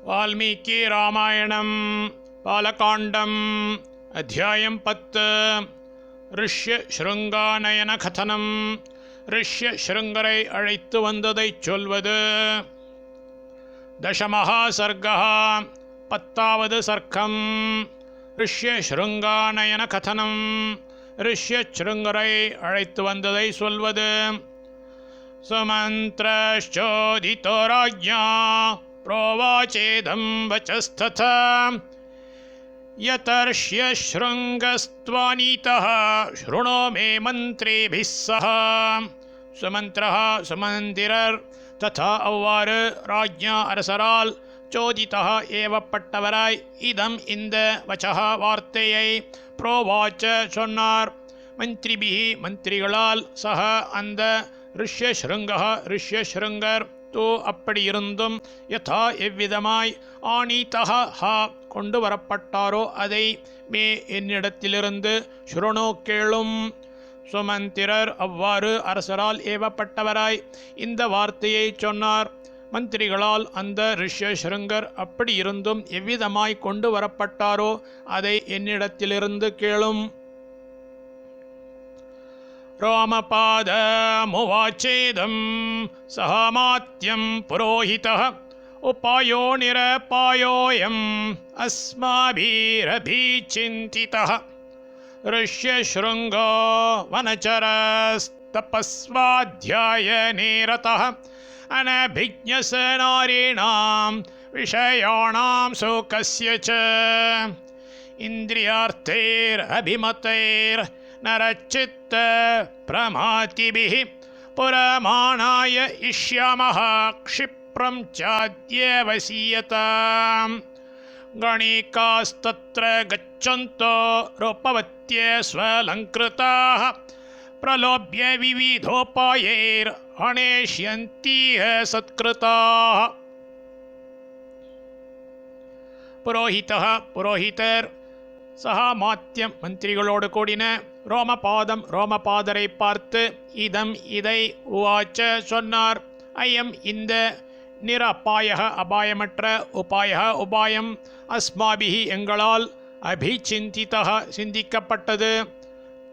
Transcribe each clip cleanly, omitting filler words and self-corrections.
वाल्मीकि रामायणं बालकाण्डम् अध्यायं 10 ऋष्य शृङ्गानयन कथनं ऋष्य शृङ्गரை அழைத்து வந்ததைச் சொல்வது दशमः सर्गः 10வது सर्गம் ऋष्य शृङ्गानयन कथनं ऋष्य शृङ्गரை அழைத்து வந்ததை சொல்வது सुमन्त्रश्चोदितो राज्ञा प्रोवाचेदं वचस्तथा यतर्ष्य शृङ्गस्त्वानीतः शृणो मे मन्त्रेभिः सह सुमन्त्रः सुमन्दिरர் तथा अव्वाறு राज्ञा அரசரால் चोदितः ஏவப்பட்டவராய் இதம் இந்த வச்சः வார்த்தையை प्रोवाच சொன்னார் மந்திரிபிஹி மந்திரிகளால் சக அந்த ऋष्यशृङ्गः ऋष्यशृङ्गர் तो அப்படியிருந்தும் யதா எவ்விதமாய் ஆனீதः கொண்டு வரப்பட்டாரோ அதை மே என்னிடத்திலிருந்து சுரணோ கேளும் சுமந்திரர் அவ்வாறு அரசரால் ஏவப்பட்டவராய் இந்த வார்த்தையை சொன்னார் மந்திரிகளால் அந்த ऋष्यशृङ्गர் அப்படியிருந்தும் எவ்விதமாய் கொண்டு வரப்பட்டாரோ அதை என்னிடத்திலிருந்து கேளும் रामपादमुवाचेदं सहमात्यं पुरोहितः उपायो निरपायोऽयम् अस्माभिरभिचिन्तितः ऋष्यशृङ्गो वनचरस्तपस्वाध्यायने रतः अनभिज्ञसनारीणां विषयाणां शोकस्य च इन्द्रियार्थैरभिमतैर् नरचित्त प्रमातिभिः पुरमाणाय इष्यामः क्षिप्रं चाद्यवसीयताम् गणिकास्तत्र गच्छन्तो रूपवत्ये स्वलङ्कृताः प्रलोभ्य विविधोपायैर्हणेष्यन्तीह सत्कृताः पुरोहितः पुरोहितर சஹா மாத்தியம் மந்திரிகளோடு கூடின ரோமபாதம் ரோமபாதரை பார்த்து இதம் இதை உவாச்ச சொன்னார் ஐயம் இந்த நிரபாயக அபாயமற்ற உபாய உபாயம் அஸ்மாபிஹி எங்களால் அபிசிந்திதः சிந்திக்கப்பட்டது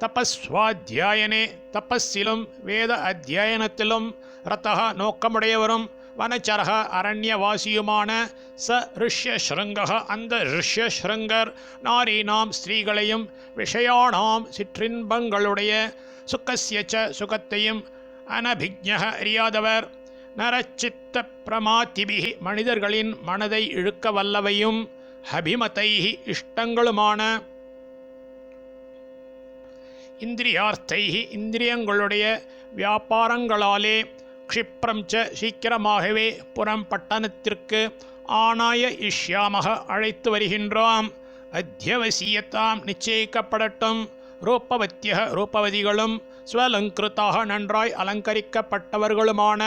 தபஸ்வாத்தியாயனே தபஸிலும் வேத அத்தியாயனத்திலும் ரதः நோக்கமுடையவரும் வனச்சரக அரண்யவாசியுமான ச ऋष्यशृङ्गः அந்த ऋष्यशृङ्गர் நாரீனாம் ஸ்திரீகளையும் விஷயானாம் சிற்றின்பங்களுடைய சுக்கஸ்யச்ச சுகத்தையும் அனபிஜ்ஞः அறியாதவர் நரச்சித்த பிரமாத்திபிஹி மனிதர்களின் மனதை இழுக்க வல்லவையும் அபிமதைஹி இஷ்டங்களுமான இந்திரியார்த்தைஹி இந்திரியங்களுடைய வியாபாரங்களாலே क्षिप्रं च சீக்கிரமாகவே புறம் பட்டணத்திற்கு ஆனாய இஷ்யாமக அழைத்து வருகின்றோம் அத்தியவசியத்தாம் நிச்சயிக்கப்படட்டும் ரூபவத்திய ரூபவதிகளும் ஸ்வலங்கிருத்தாக நன்றாய் அலங்கரிக்கப்பட்டவர்களுமான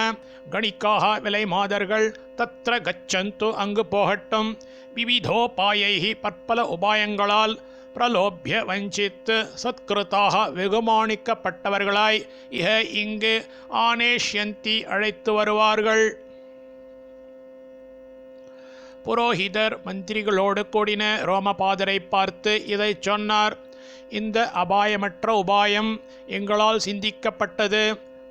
கணிக்காக விலை மாதர்கள் தத்ர கச்சந்து அங்கு போகட்டும் விவிதோபாயைஹி பற்பல உபாயங்களால் பிரலோபிய வஞ்சித்து சத்கிருத்தாக வெகுமானிக்கப்பட்டவர்களாய் இஹ இங்கு ஆனேஷ்யந்தி அழைத்து வருவார்கள் புரோஹிதர் மந்திரிகளோடு கூடின ரோமபாதரை பார்த்து இதை சொன்னார் இந்த அபாயமற்ற உபாயம் எங்களால் சிந்திக்கப்பட்டது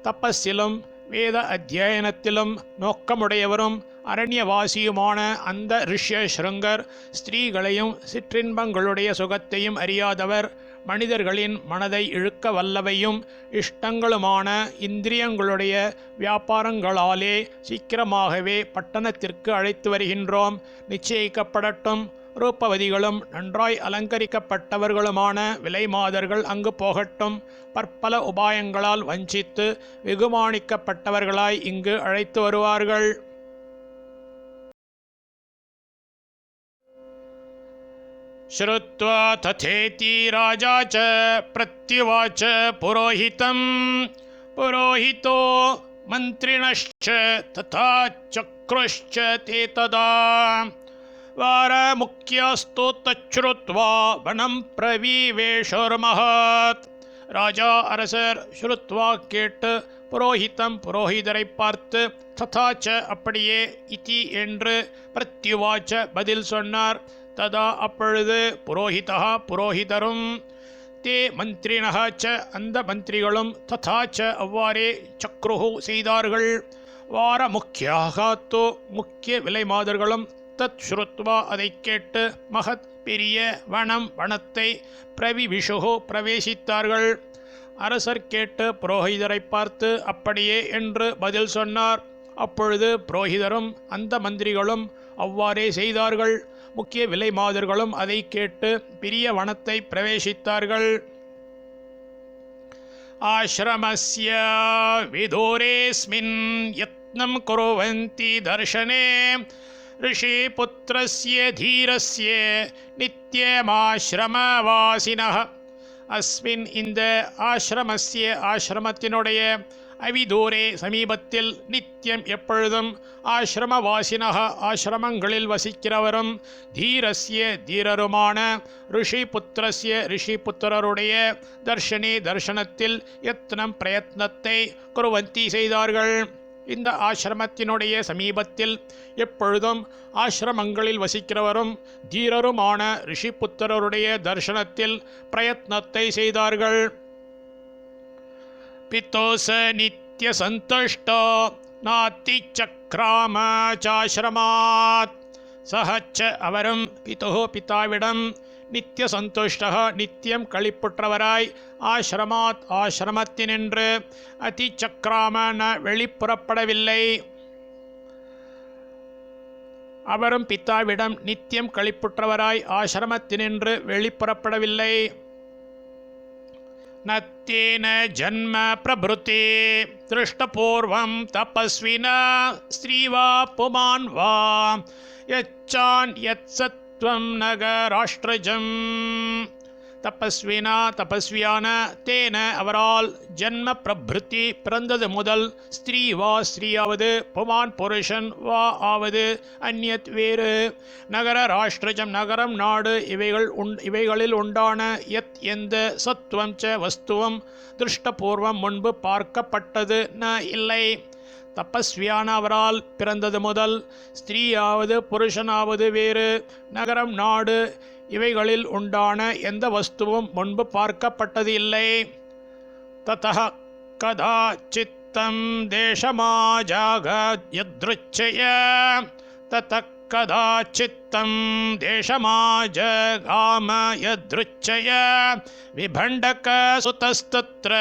தபஸிலும் வேத அத்தியாயனத்திலும் நோக்கமுடையவரும் அரண்யவாசியுமான அந்த ऋष्यशृङ्गர் ஸ்திரீகளையும் சிற்றின்பங்களுடைய சுகத்தையும் அறியாதவர் மனிதர்களின் மனதை இழுக்க வல்லவையும் இஷ்டங்களுமான இந்திரியங்களுடைய வியாபாரங்களாலே சீக்கிரமாகவே பட்டணத்திற்கு அழைத்து வருகின்றோம் நிச்சயிக்கப்படட்டும் ரூபவதிகளும் நன்றாய் அலங்கரிக்கப்பட்டவர்களுமான விலைமாதர்கள் அங்கு போகட்டும் பற்பல உபாயங்களால் வஞ்சித்து வெகுமானிக்கப்பட்டவர்களாய் இங்கு அழைத்து வருவார்கள் श्रुत्वा तथेति राजा च प्रत्युवाच पुरोहितं पुरोहितो मन्त्रिणश्च तथा चक्रुश्च ते तदा वारमुख्यस्तु तच्छ्रुत्वा वनं प्रविवेशोर्महत् ராஜா அரசர் ஸ்ருத்வா கேட்டு புரோஹிதம் புரோஹிதரை பார்த்து ததாச்ச அப்படியே இதி என்று பிரத்யுவாச்ச பதில் சொன்னார். ததா அப்பொழுது புரோஹிதா புரோஹிதரும் தே மந்திரிணः ச அந்த மந்திரிகளும் ததாச்ச அவ்வாறே சக்ருஹு செய்தார்கள். வார முக்கியாக தோ முக்கிய விலை மாதர்களும் தத் ஸ்ருத்வா அதை கேட்டு மகத் பெரிய வனத்தை பிரவிவிஷுகு பிரவேசித்தார்கள். அரசர் கேட்டு புரோஹிதரை பார்த்து அப்படியே என்று பதில் சொன்னார். அப்பொழுது புரோஹிதரும் அந்த மந்திரிகளும் அவ்வாறே செய்தார்கள். முக்கிய விலை மாதர்களும் அதை கேட்டு பெரிய வனத்தை பிரவேசித்தார்கள். ஆஶ்ரமஸ்ய விதூரேஸ்மின் யத்னம் குர்வந்தி தர்ஷனே ரிஷிபுத்ரஸ்ய தீரஸ்ய நித்யமாஶ்ரமவாசினः. அஸ்மின் இந்த ஆஶ்ரமஸ்ய ஆஶ்ரமத்தினுடைய அவிதூரே சமீபத்தில் நித்தியம் எப்பொழுதும் ஆஶ்ரமவாசினः ஆஶ்ரமங்களில் வசிக்கிறவரும் தீரஸ்ய தீரருமான ரிஷிபுத்திரஸ்ய ரிஷிபுத்திரருடைய தர்ஷனே தர்ஷனத்தில் யத்னம் பிரயத்னத்தை குர்வந்தி செய்தார்கள். இந்த ஆஶ்ரமத்தினுடைய சமீபத்தில் எப்பொழுதும் ஆஶ்ரமங்களில் வசிக்கிறவரும் தீரருமான ரிஷிபுத்திரருடைய தர்ஷனத்தில் பிரயத்னத்தை செய்தார்கள். பிதோச நித்ய சந்துஷ்டோ நாத்தி சக்ராம சாஶ்ரமாத். சஹச்ச அவரும் பிதோ பிதாவிடம் நித்திய சந்துஷ்டः நித்தியம் களிப்புற்றவராய் ஆஶ்ரமாத் ஆஶ்ரமத்தினின்று அதிசக்ராம ந வெளிப்புறப்படவில்லை. அவரும் பிதாவிடம் நித்தியம் களிப்புற்றவராய் ஆஶ்ரமத்தினின்று வெளிப்புறப்படவில்லை. நத்தேன ஜன்ம பிரபுதே திருஷ்டபூர்வம் தபஸ்வினா ஸ்திரீ வா புமான் வா யச்சான் யத் சத்வம் நகராஷ்ட்ரஜம். தபஸ்வினா தபஸ்வியான தேன அவரால் ஜன்ம பிரபிருத்தி பிறந்தது முதல் ஸ்திரீ வா ஸ்திரீயாவது புமான் புருஷன் வா ஆவது அந்நியத் வேறு நகர ராஷ்டிரஜம் நகரம் நாடு இவைகளில் உண்டான யத் எந்த சத்துவம் ச வஸ்துவம் திருஷ்டபூர்வம் முன்பு பார்க்கப்பட்டது ந இல்லை. தபஸ்வியான அவரால் பிறந்தது முதல் ஸ்திரீயாவது புருஷனாவது வேறு நகரம் நாடு இவைகளில் உண்டான எந்த வஸ்துவும் முன்பு பார்க்கப்பட்டது இல்லை. ததः கதாசித்தம் தேசமாஜாகத் யத்ருச்சய. ததः கதாசித்தம் தேசமாஜகாம யத்ருச்சய விபண்டக சுதஸ்தத்ர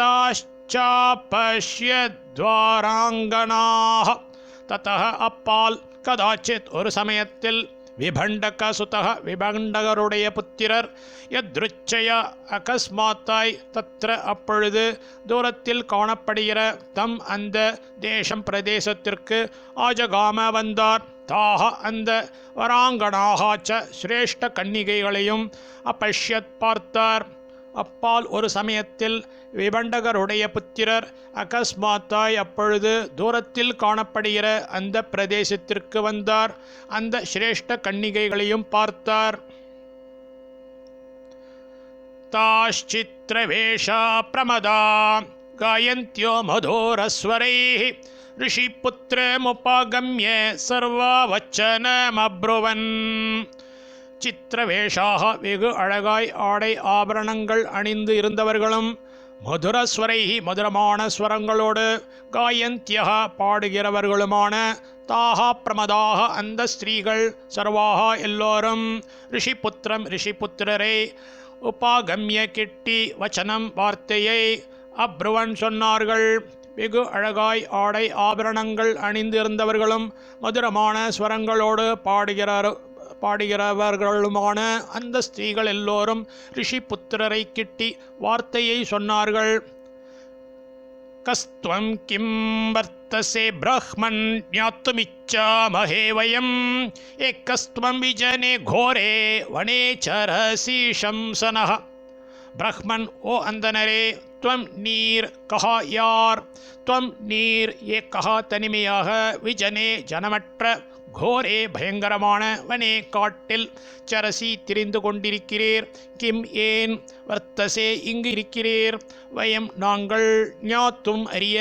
தாஷ்சாபஷ்யத்வாராங்கனாः. ததः அப்பால் கதாச்சித் ஒரு சமயத்தில் விபண்டக சுதः விபண்டகருடைய புத்திரர் யத்ருச்சய அகஸ்மாத்தாய் தத்ர அப்பொழுது தூரத்தில் காணப்படுகிற தம் அந்த தேசம் பிரதேசத்திற்கு ஆஜகாம வந்தார். தாக அந்த வராங்கனாகாச்ச சிரேஷ்ட கன்னிகைகளையும் அப்பஷ்யத் பார்த்தார். அப்பால் ஒரு சமயத்தில் விபண்டகருடைய புத்திரர் அகஸ்மாத்தாய் அப்பொழுது தூரத்தில் காணப்படுகிற அந்த பிரதேசத்திற்கு வந்தார். அந்த சிரேஷ்ட கன்னிகைகளையும் பார்த்தார். தாஷ்சித்ரவேஷா பிரமதா காயந்த்யோ மதோரஸ்வரைः ரிஷிபுத்திரமுபாகம்ய சர்வவச்சனமப்ருவன். சித்திரவேஷாக வெகு அழகாய் ஆடை ஆபரணங்கள் அணிந்து இருந்தவர்களும் மதுரஸ்வரைஹி மதுரமான ஸ்வரங்களோடு காயந்தியக பாடுகிறவர்களுமான தாஹா பிரமதாக அந்த ஸ்திரீகள் சர்வாக எல்லோரும் ரிஷிபுத்திரரை உபாகம்ய கிட்டி வச்சனம் வார்த்தையை அப்ருவன் சொன்னார்கள். வெகு அழகாய் ஆடை ஆபரணங்கள் அணிந்திருந்தவர்களும் மதுரமான ஸ்வரங்களோடு பாடுகிறவர்களுமான அந்த ஸ்திரீகள் எல்லோரும் ரிஷிபுத்திரரை கிட்டி வார்த்தையை சொன்னார்கள். கஸ்துவம் கிம் வர்த்தசே பிரஹ்மன் ஞாத்துமிச்சாமஹே வயம் ஏகஸ்துவம் விஜனே கோரே வனே சரசி சம்சனஹ. பிரஹ்மன் ஓ அந்தனரே துவம் நீர் கஹா யார் துவம் நீர் ஏ கஹா தனிமையாக விஜனே ஜனமற்ற கோரே பயங்கரமான வனே காட்டில் சரசி திரிந்து கொண்டிருக்கிறீர். கிம் ஏன் வர்த்தசே இங்கு இருக்கிறீர். வயம் நாங்கள் ஞாத்தும் அறிய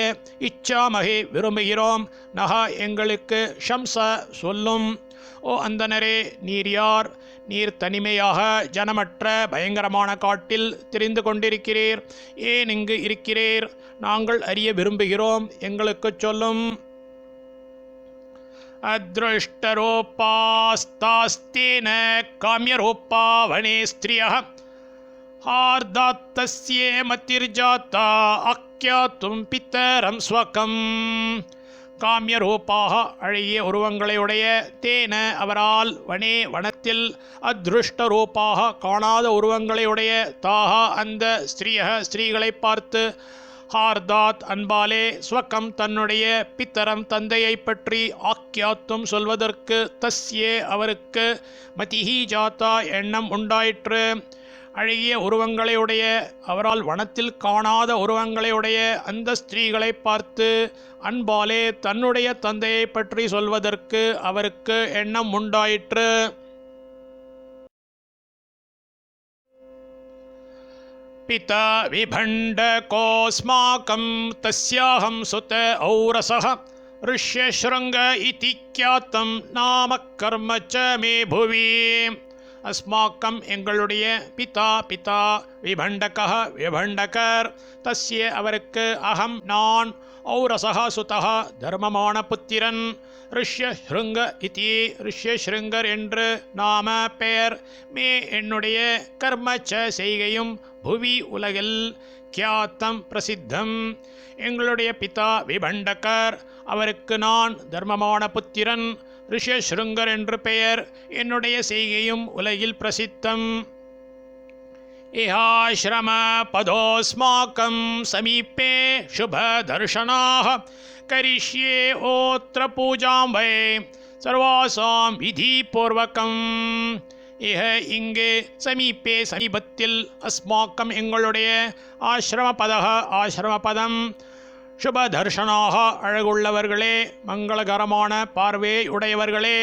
இச்சாமகே விரும்புகிறோம். நகா எங்களுக்கு ஷம்ச சொல்லும். ஓ அந்தனரே, நீர் யார்? நீர் தனிமையாக ஜனமற்ற பயங்கரமான காட்டில் திரிந்து கொண்டிருக்கிறீர். ஏன் இங்கு இருக்கிறீர்? நாங்கள் அறிய விரும்புகிறோம், எங்களுக்கு சொல்லும். अदृष्टरूपास्तास्तेन काम्यरूपा वने स्त्रियः हार्दात्तस्ये मतिर्जाता आख्यातुं पितरं स्वकम्. காமியரூபாக அழகிய உருவங்களையுடைய தேன அவரால் வனே வனத்தில் அதிருஷ்ட ரூபாக காணாத உருவங்களையுடைய தாகா அந்த ஸ்திரீகளை பார்த்து ஹார்தாத் அன்பாலே ஸ்வகம் தன்னுடைய பித்தரம் தந்தையை பற்றி ஆக்கியாத்தும் சொல்வதற்கு தஸ்யே அவருக்கு மதிஹி ஜாத்தா எண்ணம் உண்டாயிற்று. அழகிய உருவங்களையுடைய அவரால் வனத்தில் காணாத உருவங்களையுடைய அந்த ஸ்திரீகளை பார்த்து அன்பாலே தன்னுடைய தந்தையை பற்றி சொல்வதற்கு அவருக்கு எண்ணம் உண்டாயிற்று. பிதா விபண்டகோஸ்மாகம் தஸ்யாஹம் சுத ஔரசஹ ऋष्यशृङ्ग इति ख्यातं नाम कर्म च मे भुवि. अस्माकं எங்களுடைய பிதா பிதா விபண்டகः விபண்டகர் தஸ்ய அவருக்கு அகம் நான் ஔரசஹ சுதஹ தர்மமான புத்திரன் ऋष्यशृङ्ग इति ऋष्यशृङ्गர் என்று நாம பெயர் மே என்னுடைய கர்ம ச செய்கையும் புவி உலகில் கியாத்தம் பிரசித்தம். எங்களுடைய பிதா விபண்டகர் அவருக்கு நான் தர்மமான புத்திரன் ऋष्यशृङ्गர் என்று பெயர் என்னுடைய செய்கையும் உலகில் பிரசித்தம். இஹாஶ்ரம பதோஸ்மாகம் சமீபே சுப தர்ஷனாः கரிஷ்யே ஓத்ர பூஜாம் வை சர்வாசாம் விதி பூர்வகம். இஹ இங்கு சமீபே சமீபத்தில் அஸ்மாக்கம் எங்களுடைய ஆசிரமபதः ஆசிரமபதம் சுபதர்ஷனாக அழகுள்ளவர்களே மங்களகரமான பார்வையுடையவர்களே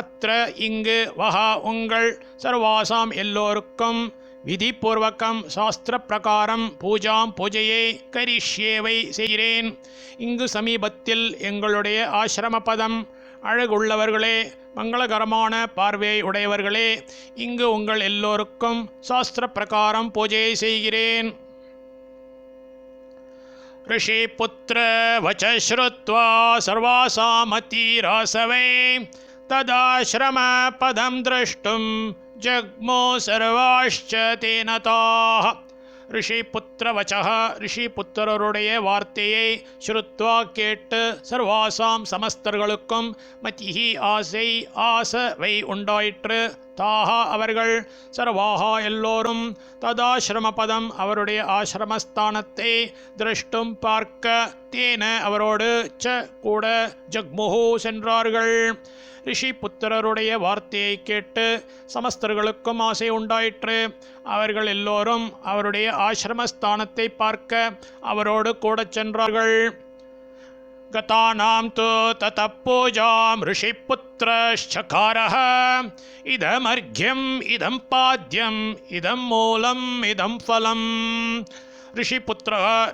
அத்ர இங்கு வஹா உங்கள் சர்வாசாம் எல்லோருக்கும் விதிபூர்வகம் சாஸ்திர பிரகாரம் பூஜாம் பூஜையை கரிஷ்யேவை செய்கிறேன். இங்கு சமீபத்தில் எங்களுடைய ஆசிரமபதம் அழகுள்ளவர்களே மங்களகரமான பார்வை உடையவர்களே இங்கு உங்கள் எல்லோருக்கும் சாஸ்திர பிரகாரம் பூஜையை செய்கிறேன். ऋषिपुत्र वच श्रुत्वा सर्वासामतिरासवै तदाश्रम पदं द्रष्टुं जग्मो सर्वाश्च तेन ताः. ऋषिपुत्र वचः ऋषिपुत्रருடைய வார்த்தையை ஸ்ருத்வா கேட்டு சர்வாசாம் சமஸ்தர்களுக்கும் மதிஹி ஆசை ஆசவை உண்டாயிற்று. தாஹா அவர்கள் சர்வாஹா எல்லோரும் ததாசிரமபதம் அவருடைய ஆசிரமஸ்தானத்தை திரஷ்டும் பார்க்க தேன அவரோடு ச கூட ஜக்முஹு சென்றார்கள். ரிஷி புத்திரருடைய வார்த்தையை கேட்டு சமஸ்தர்களுக்கும் ஆசை உண்டாயிற்று. அவர்கள் எல்லோரும் அவருடைய ஆசிரமஸ்தானத்தை பார்க்க அவரோடு கூட சென்றார்கள். गतानां तु ततः पूजां ऋषिपुत्रश्चकारः इदमर्घ्यम् इदं पाद्यम् इदं मूलम् इदं फलम्.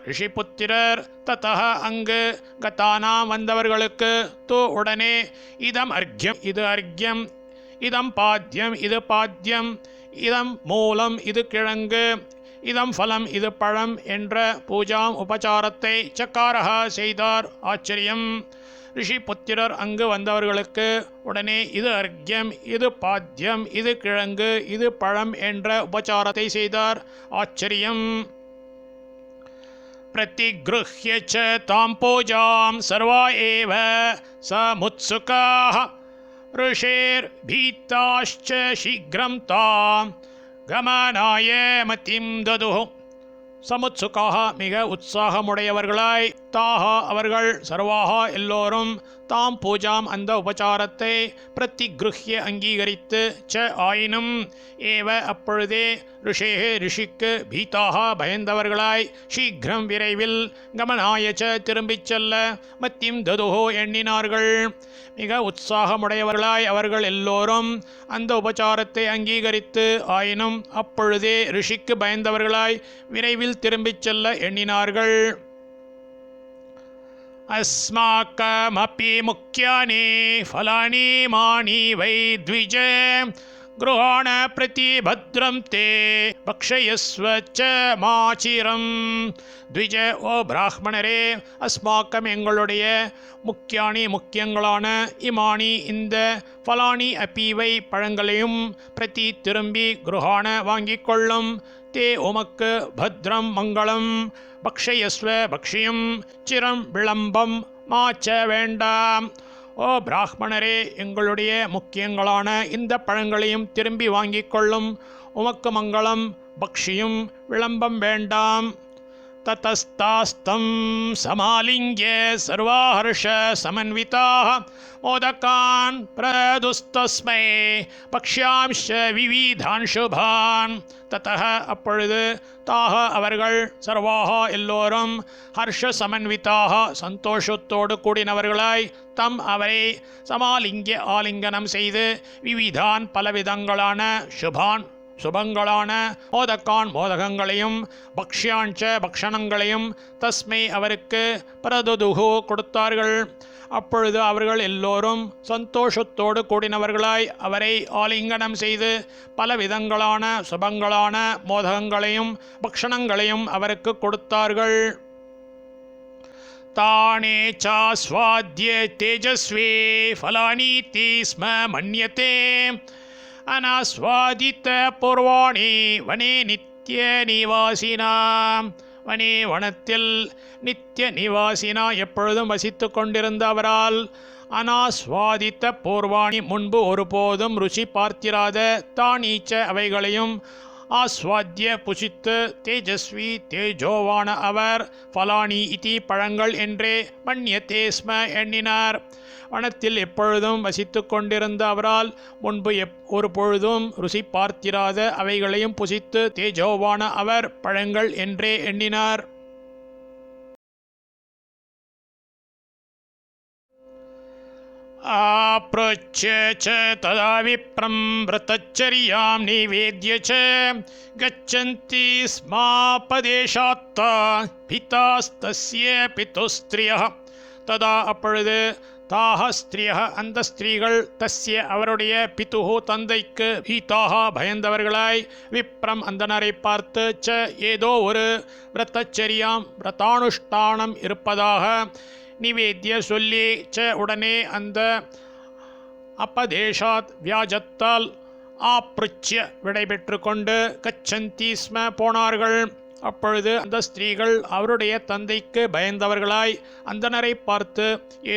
ரிஷிபுத்திரர் தத்தः அங்கு கதானாம் வந்தவர்களுக்கு தோ உடனே இதம் அர்க்யம் இது அர்க்யம் இதம் பாத்யம் இது பாத்யம் இதம் மூலம் இது கிழங்கு இதம் ஃபலம் இது பழம் என்ற பூஜாம் உபசாரத்தை சக்காரஹ செய்தார். ஆச்சரியம். ரிஷிபுத்திரர் அங்கு வந்தவர்களுக்கு உடனே இது அர்க்யம் இது பாத்யம் இது கிழங்கு இது பழம் என்ற உபசாரத்தை செய்தார். ஆச்சரியம். प्रतिगृह्य च तां पूजां सर्वा एव समुत्सुकाः ऋषेर्भीताश्च शीघ्रं तां गमनाय मतिं ददुः. சமுத்சுகாக மிக உற்சாகமுடையவர்களாய் தாக அவர்கள் சர்வாக எல்லோரும் தாம் பூஜாம் அந்த உபச்சாரத்தை பிரதிகிருஹ்ய அங்கீகரித்து ச ஆயினும் ஏவ அப்பொழுதே ரிஷேஹே ரிஷிக்கு பீதாக பயந்தவர்களாய் சீக்கிரம் விரைவில் கமனாய ச திரும்பிச் செல்ல மத்தியம் ததுஹோ எண்ணினார்கள். மிக உற்சாகமுடையவர்களாய் அவர்கள் எல்லோரும் அந்த உபச்சாரத்தை அங்கீகரித்து ஆயினும் அப்பொழுதே ரிஷிக்கு பயந்தவர்களாய் விரைவில் திரும்பிச் செல்ல எண்ணினார்கள். अस्माकमपि मुख्यानि फलानि मानि वै द्विज गृहाण प्रतिभद्रं ते भक्षयस्व च माचिरं. द्विज ओ பிராமணரே, அஸ்மாக்கம் எங்களுடைய முக்கியானி முக்கியங்களான இமானி இந்த ஃபலானி அப்பீவை பழங்களையும் பிரதி திரும்பி குருஹான வாங்கிக் கொள்ளும். தே உமக்கு பத்ரம் மங்களம். பக்ஷயஸ்வ பக்ஷியும் சிரம் விளம்பம் மாச்ச வேண்டாம். ஓ பிராமணரே, எங்களுடைய முக்கியங்களான இந்த பழங்களையும் திரும்பி வாங்கிக் கொள்ளும். உமக்கு மங்களம், பக்ஷியும் விளம்பம் வேண்டாம். ததஸ்தாஸ்தம் சமாலிங்ய சர்வாஹர்ஷ சமன்விதாः மோதகான் பிரதுஸ்தஸ்மை பக்ஷ்யாம்ஷ விவிதான் சுபான். ததः அப்பொழுது தாக அவர்கள் சர்வாக எல்லோரும் ஹர்ஷ சமன்விதாக சந்தோஷத்தோடு கூடினவர்களாய் தம் அவரை சமாலிங்க ஆலிங்கனம் செய்து விவிதான் பலவிதங்களான சுபான் சுபங்களான மோதக்கான் மோதகங்களையும் பக்ஷ்யாஞ்ச பக்ஷணங்களையும் தஸ்மை அவருக்கு பிரதுதுகு கொடுத்தார்கள். அப்பொழுது அவர்கள் எல்லோரும் சந்தோஷத்தோடு கூடினவர்களாய் அவரை ஆலிங்கனம் செய்து பலவிதங்களான சுபங்களான மோதகங்களையும் பக்ஷணங்களையும் அவருக்கு கொடுத்தார்கள். தானே சாஸ்வாத்ய தேஜஸ்வே ஃபலானீதி ஸ்ம மன்யதே அனாஸ்வாதித்த பூர்வாணி வனே நித்திய நிவாசினா. வனே வனத்தில் நித்திய நிவாசினா எப்பொழுதும் வசித்து கொண்டிருந்த அவரால் அனாஸ்வாதித்த பூர்வாணி முன்பு ஒருபோதும் ருச்சி பார்த்திராத தானீச்ச அவைகளையும் ஆஸ்வாத்திய புசித்து தேஜஸ்வி தேஜோவான அவர் ஃபலானி இதி பழங்கள் என்றே மன்யதே ஸ்ம எண்ணினார். வனத்தில் எப்பொழுதும் வசித்து கொண்டிருந்த அவரால் முன்பு ஒரு பொழுதும் ருசி பார்த்திராத அவைகளையும் புசித்து தேஜோவான அவர் பழங்கள் என்றே எண்ணினார். ஆப்ரோச்ய ச ததா விப்ரம் விரதச்சரியாம் நிவேத்ய ச கச்சந்தி ஸ்மாபதேஷாத்தா பிதாஸ்தஸ்ய பிதுஸ்த்ரியः. ததா அப்பொழுது தாக ஸ்திரியः அந்த ஸ்திரீகள் தஸ்ய அவருடைய பிதுஹு தந்தைக்கு பீதாக பயந்தவர்களாய் விப்ரம் அந்தனரை பார்த்து ச ஏதோ ஒரு விரதச்சரியாம் விரதானுஷ்டானம் இருப்பதாக நிவேத்திய சொல்லி ச உடனே அந்த அப்பதேஷாத் வியாஜத்தால் ஆப்ருச்சிய விடைபெற்று கொண்டு கச்சந்தி ஸ்ம போனார்கள். அப்பொழுது அந்த ஸ்திரீகள் அவருடைய தந்தைக்கு பயந்தவர்களாய் அந்தனரை பார்த்து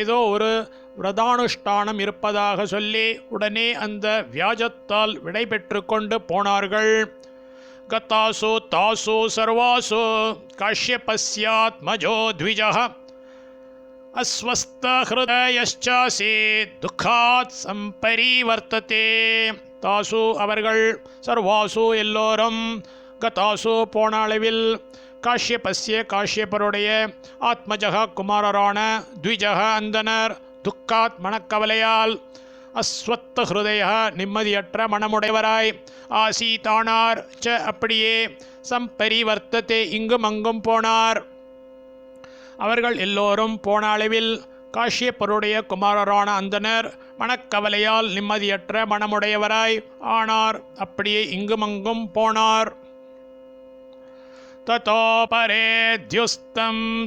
ஏதோ ஒரு விரதானுஷ்டானம் இருப்பதாக சொல்லி உடனே அந்த வியாஜத்தால் விடைபெற்று கொண்டு போனார்கள். கதாசு தாசு சர்வாசு காஷ்யபஸ்யாத்மஜோ த்விஜः அஸ்வஸ்த ஹிருதயச்சாசி துக்காத் சம்பரிவர்த்ததே. தாசு அவர்கள் சர்வாசு எல்லோரும் கதாசு போன அளவில் காஷ்யபஸ்ய காஷ்யப்பருடைய ஆத்மஜக குமாரரான த்விஜக அந்தனர் துக்காத் மனக்கவலையால் அஸ்வத்த ஹிருதய நிம்மதியற்ற மனமுடையவராய் ஆசீதானார் ச அப்படியே சம்பரிவர்த்ததே இங்கும் அங்கும் போனார். அவர்கள் எல்லோரும் போன அளவில் காஷ்யப்பருடைய குமாரரான அந்தனர் மனக்கவலையால் நிம்மதியற்ற மனமுடையவராய் ஆனார். அப்படியே இங்குமங்கும் போனார். ததோபரேத்யுஸ்தம்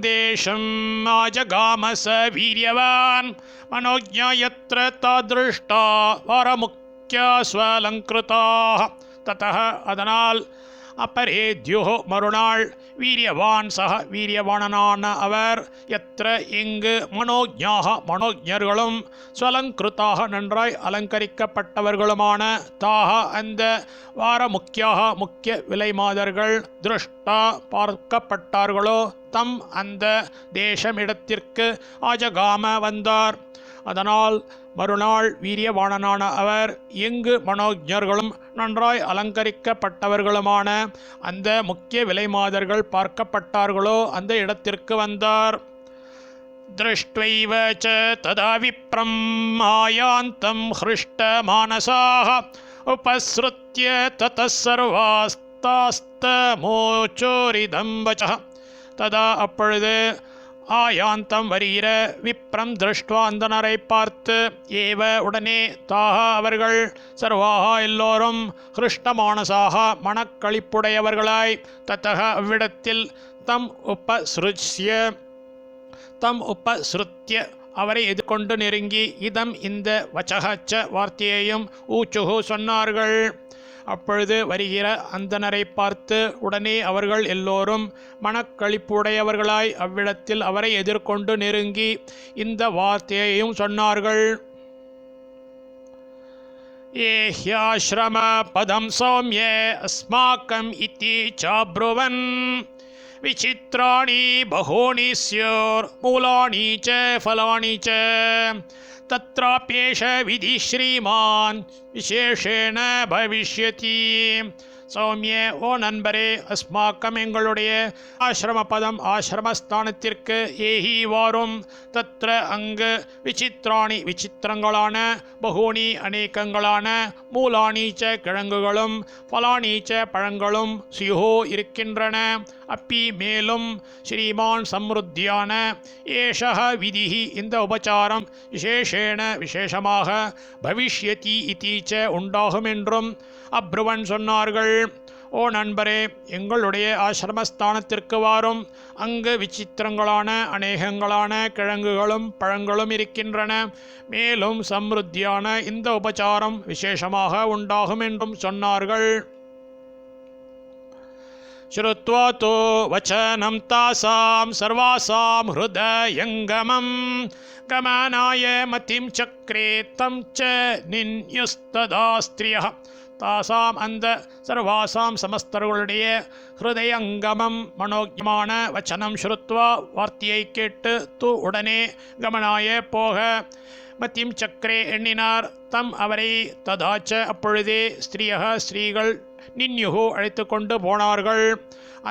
தேசம் ஆஜகாம ச வீரியவான் மனோஜ்ஞா யத்ர தாத்ருஷ்டா வரமுக்கிய ஸ்வலங்கிருதாக. ததः அதனால் अपरेद्युः மறுநாள் வீரியவான் சக வீரியவானனான அவர் எத்திர இங்கு மனோஜ்ஞாக மனோஜ்ஞர்களும் ஸ்வலங்கிருத்தாக நன்றாய் அலங்கரிக்கப்பட்டவர்களுமான தாக அந்த வார முக்கிய விலை மாதர்கள் திருஷ்டா பார்க்கப்பட்டார்களோ தம் அந்த தேசம் இடத்திற்கு ஆஜகாம வந்தார். அதனால் மறுநாள் வீரியவாணனான அவர் எங்கு மனோஜர்களும் நன்றாய் அலங்கரிக்கப்பட்டவர்களுமான அந்த முக்கிய விலை மாதர்கள் பார்க்கப்பட்டார்களோ அந்த இடத்திற்கு வந்தார். दृष्ट्वैव च तदा विप्रम् आयान्तं हृष्टमानसाः उपसृत्य ततः सर्वास्तास्तमोचोरिदं वचः. तदा அப்பொழுது ஆயாந்தம் வருகிற விப்ரம் திருஷ்டுவா அந்தனரை பார்த்து ஏவ உடனே தாக அவர்கள் சர்வாக எல்லோரும் ஹிருஷ்டமானசாக மனக்களிப்புடையவர்களாய் தத்தக அவ்விடத்தில் தம் உபஸ்ருத்ய அவரை எதிர்கொண்டு நெருங்கி இதம் இந்த வச்சகச்ச வார்த்தையையும் ஊச்சுகு சொன்னார்கள். அப்பொழுது வருகிற அந்தனரை பார்த்து உடனே அவர்கள் எல்லோரும் மனக்களிப்புடையவர்களாய் அவ்விடத்தில் அவரை எதிர்கொண்டு நெருங்கி இந்த வார்த்தையையும் சொன்னார்கள். ஏஹ்யாஸ்ரம பதம் சௌம்ய அஸ்மாக்கம் இதி சாப்ருவன் விசித்ராணி பகூனி ஸ்யோர் மூலானி ச ஃபலானி ச तत्राप्येष विधि श्रीमान विशेषेण भविष्यति. சௌமிய ஓ நண்பரே, அஸ்மாக்கம் எங்களுடைய ஆசிரம பதம் ஆசிரமஸ்தானத்திற்கு ஏஹி வாரும். தத்ர அங்கு விசித்ராணி விசித்திரங்களான பகூனி அநேகங்களான மூலானீச்ச கிழங்குகளும் ஃபலானீச்ச பழங்களும் சியுஹோ இருக்கின்றன. அப்பி மேலும் ஸ்ரீமான் சம்ருத்தியான ஏஷக விதிஹி இந்த உபச்சாரம் விசேஷேன விசேஷமாக பவிஷ்யதி இத்தீச்ச உண்டாகும் என்றும் அப்ருவன் சொன்னார்கள். ஓ நண்பரே, எங்களுடைய ஆசிரமஸ்தானத்திற்கு வாரும். அங்கு விசித்திரங்களான அநேகங்களான கிழங்குகளும் பழங்களும் இருக்கின்றன. மேலும் சம்ருத்தியான இந்த உபச்சாரம் விசேஷமாக உண்டாகும் என்றும் சொன்னார்கள். श्रुत्वा तो वचनं तासां सर्वासां हृदयङ्गमं गमनाय मतिं चक्रे तं च निन्युस्तदा स्त्रियः. தாசாம் அந்த சர்வாசாம் சமஸ்தர்களுடைய ஹிருதயங்கமம் மனோஜமான வச்சனம் ஸ்ருத்வா வார்த்தையை கேட்டு து உடனே கமனாய போக மத்தியம் சக்கரே எண்ணினார் தம் அவரை ததாச்ச அப்பொழுதே ஸ்திரீயக ஸ்திரீகள் நின்யுகு அழைத்து கொண்டு போனார்கள்.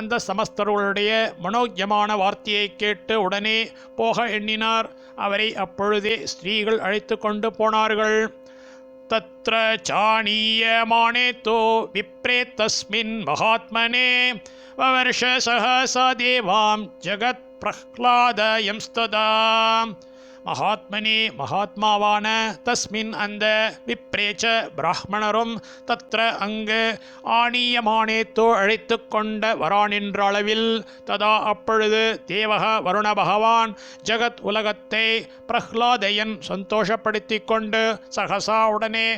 அந்த சமஸ்தர்களுடைய மனோஜமான வார்த்தையை கேட்டு உடனே போக எண்ணினார். அவரை அப்பொழுதே ஸ்திரீகள் அழைத்து கொண்டு போனார்கள். तत्र चाणीयमाने तो विप्रे तस्मिन् महात्मने ववर्ष सहसा देवां जगत्प्रह्लादयंस्तदा. மகாத்மனே மகாத்மாவான தஸ்மின் அந்த விப்ரேச்ச பிராமணரும் தத்ர அங்கு ஆணியமானேத்தோ அழைத்து கொண்ட வரானின்ற அளவில் ததா அப்பொழுது தேவக வருண பகவான் ஜகத் உலகத்தை பிரஹ்லாதயன் சந்தோஷப்படுத்தி கொண்டு சகசா உடனே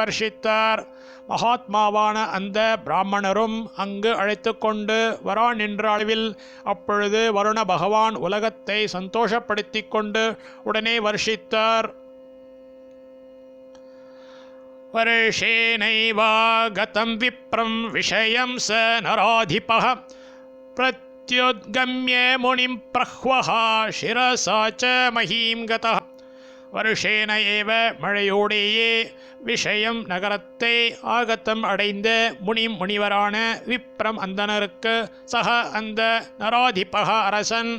வர்ஷித்தார். மகாத்மாவான அந்த பிராமணரும் அங்கு அழைத்து கொண்டு வரான் என்ற அளவில் அப்பொழுது வருண பகவான் உலகத்தை சந்தோஷப்படுத்தி கொண்டு உடனே வர்ஷித்தார். வருஷேனைவாகதம் விப்ரம் விஷயம் ச நராதிபः பிரத்யுத்கம்ய முனிம் பிரஹ்வஹா சிரசா ச மஹீம் கதः. வருஷேன ஏவ மழையோடையே விஷயம் நகரத்தை ஆகத்தம் அடைந்த முனிவரான விப்ரம் அந்தனருக்கு சக அந்த நராதிபக அரசன்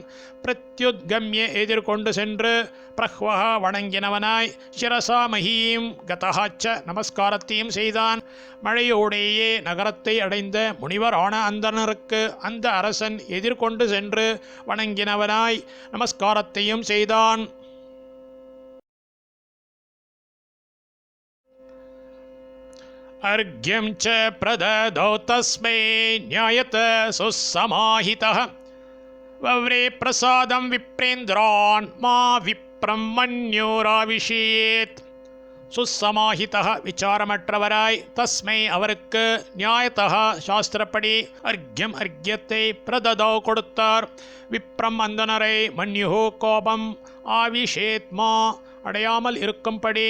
பிரத்யுத்கம்ய எதிர்கொண்டு சென்று பிரஹ்வஹ வணங்கினவனாய் சிரசா மஹீம் கதஹாச்ச நமஸ்காரத்தையும் செய்தான். மழையோடையே நகரத்தை அடைந்த முனிவரான அந்தனருக்கு அந்த அரசன் எதிர்கொண்டு சென்று வணங்கினவனாய் நமஸ்காரத்தையும் செய்தான். अर्घ्यं च प्रददौ तस्मै न्यायत सुसमाहितः वव्रे प्रसादं विप्रेन्द्रान् मा विप्रं मन्योराविशेत्. சுசமாஹிதः விசாரமற்றவராய் தஸ்மை அவருக்கு நியாயத்தः சாஸ்திரப்படி அர்க்யம் அர்க்யத்தை பிரததோ கொடுத்தார். விப்ரம் அந்தனரை மன்யுஹு கோபம் ஆவிஷேத்மா அடையாமல் இருக்கும்படி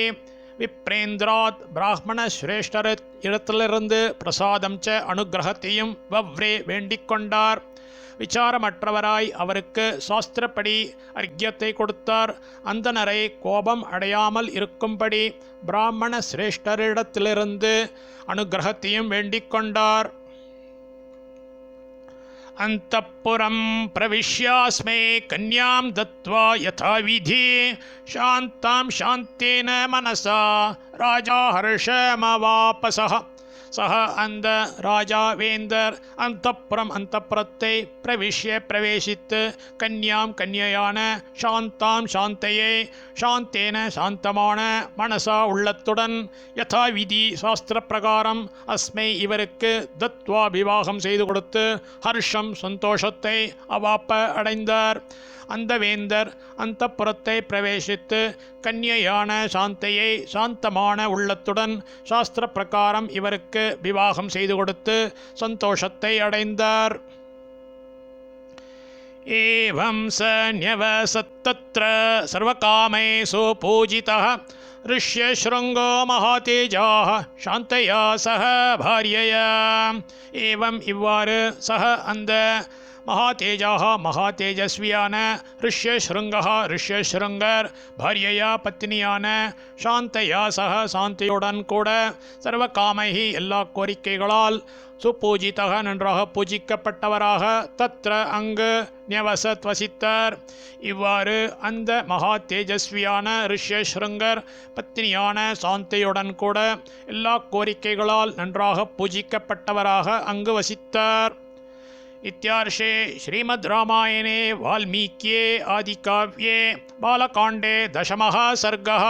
விப்ரேந்திராத் பிராமண சிரேஷ்டர் இடத்திலிருந்து பிரசாதம் ச அனுகிரகத்தையும் வவ்ரே வேண்டிக் கொண்டார். விசாரமற்றவராய் அவருக்கு சாஸ்திரப்படி அர்க்யத்தை கொடுத்தார். அந்தனரை கோபம் அடையாமல் இருக்கும்படி பிராமண சிரேஷ்டரிடத்திலிருந்து அனுகிரகத்தையும் வேண்டிக் கொண்டார். अंतःपुरं प्रविश्यास्मै कन्यां दत्त्वा यथाविधि शान्तां शान्तेन मनसा राजा हर्षमवापसः. सह அந்த ராஜா வேந்தர் அந்தப்புறம் அந்தப்புறத்தை பிரவேசித்து கன்யாம் கன்யையான சாந்தாம் சாந்தையை சாந்தேன சாந்தமான மனசா உள்ளத்துடன் யதாவிதி சாஸ்திர பிரகாரம் அஸ்மை இவருக்கு தத்வா விவாகம் செய்து கொடுத்து ஹர்ஷம் சந்தோஷத்தை அவாப்ப அடைந்தார். அந்த வேந்தர் அந்தப்புறத்தை பிரவேசித்து கன்யையான சாந்தையை சாந்தமான உள்ளத்துடன் சாஸ்திர பிரகாரம் இவருக்கு விவாகம் செய்து கொடுத்து சந்தோஷத்தை அடைந்தார். ஏவம் ச ன்யவசத்தத்ர சர்வகாமைஷு பூஜிதः ऋष्यशृङ्गो महातेजाः शान्तया सह भार्यया. एवं இவ்வாறு சக அந்த மகாதேஜாக மகாதேஜஸ்வியான ரிஷ்யஸ்ருங்கர் பாரியையா பத்தினியான சாந்தையா சக சாந்தியுடன் கூட சர்வகாமைஹி எல்லா கோரிக்கைகளால் சுபூஜிதக நன்றாக பூஜிக்கப்பட்டவராக தத்ர அங்கு ன்யவசத் வசித்தார். இவ்வாறு அந்த மகா தேஜஸ்வியான ரிஷ்யஸ்ருங்கர் பத்தினியான சாந்தியுடன் கூட எல்லா கோரிக்கைகளால் நன்றாக பூஜிக்கப்பட்டவராக அங்கு வசித்தார். इत्यार्षे श्रीमद् रामायणे वाल्मीक्ये आदिकाव्ये बालकाण्डे 10मः सर्गः.